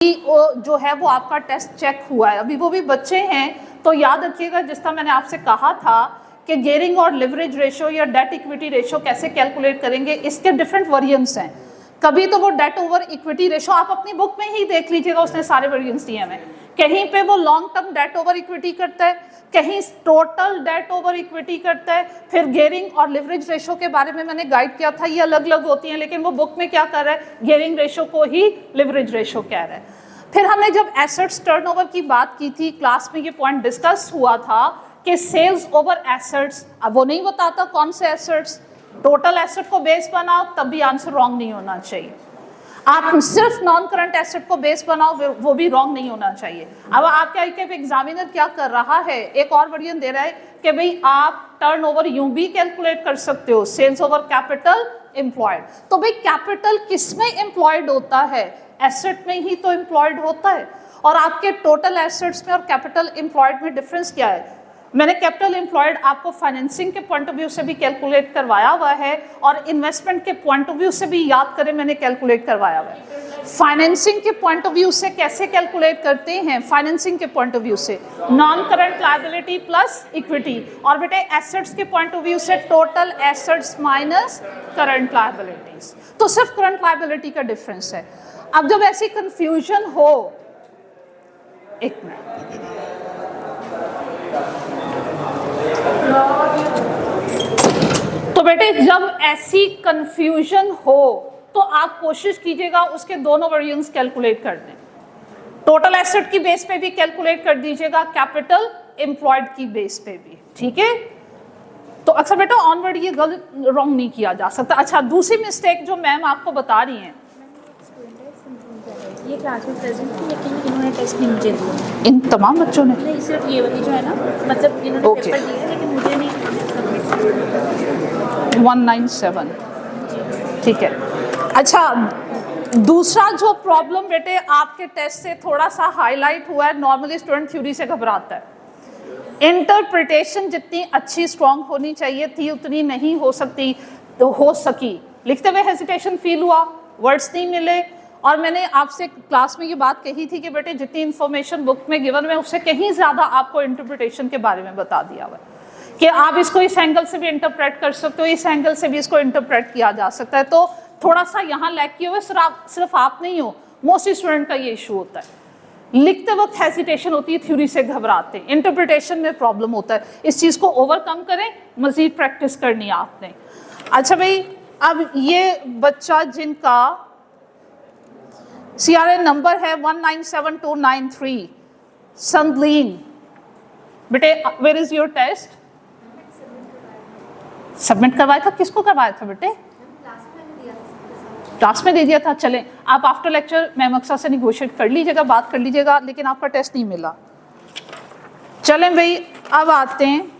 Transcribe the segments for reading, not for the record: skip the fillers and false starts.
जो है वो आपका टेस्ट चेक हुआ है, अभी वो भी बच्चे हैं, तो याद रखिएगा जिस तरह मैंने आपसे कहा था कि गियरिंग और लिवरेज रेशो या डेट इक्विटी रेशो कैसे कैलकुलेट करेंगे, इसके डिफरेंट वेरिएंट्स हैं। कभी तो वो डेट ओवर इक्विटी रेशो आप अपनी बुक में ही देख लीजिएगा, उसने सारे वेरिएंट्स दिए हैं। कहीं पे वो long term debt over equity करता है, कहीं टोटल डेट ओवर इक्विटी करता है। फिर गियरिंग और लिवरेज रेशो के बारे में मैंने गाइड किया था, ये अलग अलग होती हैं, लेकिन वो बुक में क्या कर रहा है, गियरिंग रेशो को ही लिवरेज रेशो कह रहा है। फिर हमने जब एसेट्स टर्नओवर की बात की थी क्लास में, ये पॉइंट डिस्कस हुआ था कि सेल्स ओवर एसेट्स, अब वो नहीं बताता कौन से एसेट्स, टोटल एसेट को बेस बनाओ तब भी आंसर रॉन्ग नहीं होना चाहिए। आप सिर्फ नॉन करंट एसेट को बेस बनाओ वो भी रॉन्ग नहीं होना चाहिए। अब आपका एग्जामिनर क्या कर रहा है, एक और वेरिएंट दे रहा है कि भाई आप टर्नओवर यूं भी कैलकुलेट कर सकते हो, सेल्स ओवर कैपिटल एम्प्लॉयड। तो भाई कैपिटल किसमें एम्प्लॉयड होता है, एसेट में ही तो एम्प्लॉयड होता है। और आपके टोटल एसेट्स में और कैपिटल एम्प्लॉयड में डिफरेंस क्या है? मैंने कैपिटल एम्प्लॉयड आपको फाइनेंसिंग के पॉइंट ऑफ व्यू से भी कैलकुलेट करवाया हुआ है और इन्वेस्टमेंट के पॉइंट ऑफ व्यू से भी, याद करें, मैंने कैलकुलेट करवाया हुआ है। फाइनेंसिंग के पॉइंट ऑफ व्यू से कैसे कैलकुलेट करते हैं? फाइनेंसिंग के पॉइंट ऑफ व्यू से non current liability plus equity, और बेटे एसेट्स के पॉइंट ऑफ व्यू से total assets minus current liabilities. तो सिर्फ करंट लायबिलिटी का डिफरेंस है। अब जब ऐसी कंफ्यूजन हो, एक मिनट, तो बेटे जब ऐसी कंफ्यूजन हो तो आप कोशिश कीजिएगा उसके दोनों वेरिएंट्स कैलकुलेट कर दें। टोटल एसेट की बेस पे भी कैलकुलेट कर दीजिएगा, कैपिटल एम्प्लॉयड की बेस पे भी, ठीक है। तो अक्सर बेटा ऑनवर्ड ये गलत रॉन्ग नहीं किया जा सकता। अच्छा, दूसरी मिस्टेक जो मैम आपको बता रही हैं, ये क्लास में प्रेजेंट थी लेकिन इन्होंने टेस्ट नहीं मुझे दिया। इन तमाम बच्चों ने नहीं, सिर्फ ये वाली जो है ना, मतलब इन्होंने पेपर दिया है लेकिन मुझे नहीं। 197, ठीक है। अच्छा, दूसरा जो प्रॉब्लम बेटे आपके टेस्ट से थोड़ा सा हाईलाइट हुआ है, नॉर्मली स्टूडेंट थ्योरी से घबराता है। इंटरप्रिटेशन जितनी अच्छी स्ट्रांग होनी चाहिए थी उतनी नहीं हो सकती, हो सकी। लिखते हुए हेजिटेशन फील हुआ, वर्ड्स नहीं मिले। और मैंने आपसे क्लास में ये बात कही थी कि बेटे जितनी इन्फॉर्मेशन बुक में गिवन है उससे कहीं ज़्यादा आपको इंटरप्रिटेशन के बारे में बता दिया हुआ है कि आप इसको इस एंगल से भी इंटरप्रेट कर सकते हो, इस एंगल से भी इसको इंटरप्रेट किया जा सकता है। तो थोड़ा सा यहाँ लैक किए हुए सिर्फ आप नहीं हो, मोस्ट स्टूडेंट का ये इशू होता है। लिखते वक्त हेजिटेशन होती है, थ्योरी से घबराते हैं, इंटरप्रिटेशन में प्रॉब्लम होता है। इस चीज़ को ओवरकम करें, मज़ीद प्रैक्टिस करनी है आपने। अच्छा भाई, अब ये बच्चा जिनका CRN नंबर है 197293, संदलीन, बेटे where is your test? Submit करवाया था, किसको करवाया था बेटे? क्लास में दे दिया था। चलें, आप आफ्टर लेक्चर मैम अक्सर से निगोशिएट कर लीजिएगा, बात कर लीजिएगा, लेकिन आपका टेस्ट नहीं मिला। चलें भाई, अब आते हैं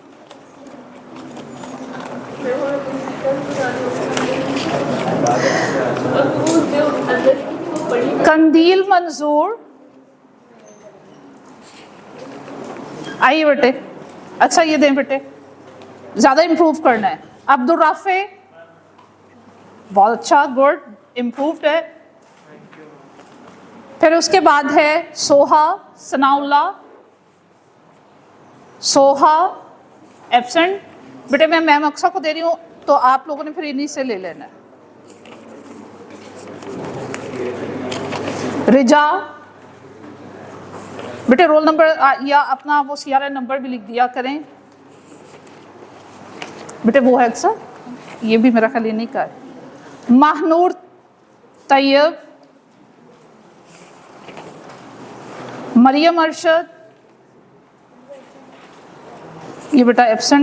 कंदील मंजूर, आइए बेटे। अच्छा ये दें बेटे, ज्यादा इंप्रूव करना है। अब्दुल राफे, बहुत अच्छा, गुड, इम्प्रूव्ड है। फिर उसके बाद है सोहा, सनाउल्ला, सोहा एब्सेंट। बेटे मैं मैम अक्सा को दे रही हूँ, तो आप लोगों ने फिर इन्हीं से ले लेना है। रिजा, बेटे रोल नंबर या अपना वो CRN नंबर भी लिख दिया करें बेटे। वो है अक्सर, ये भी मेरा ख्याल नहीं कर। महनूर तैयब, मरियम अरशद, ये बेटा एब्सेंट।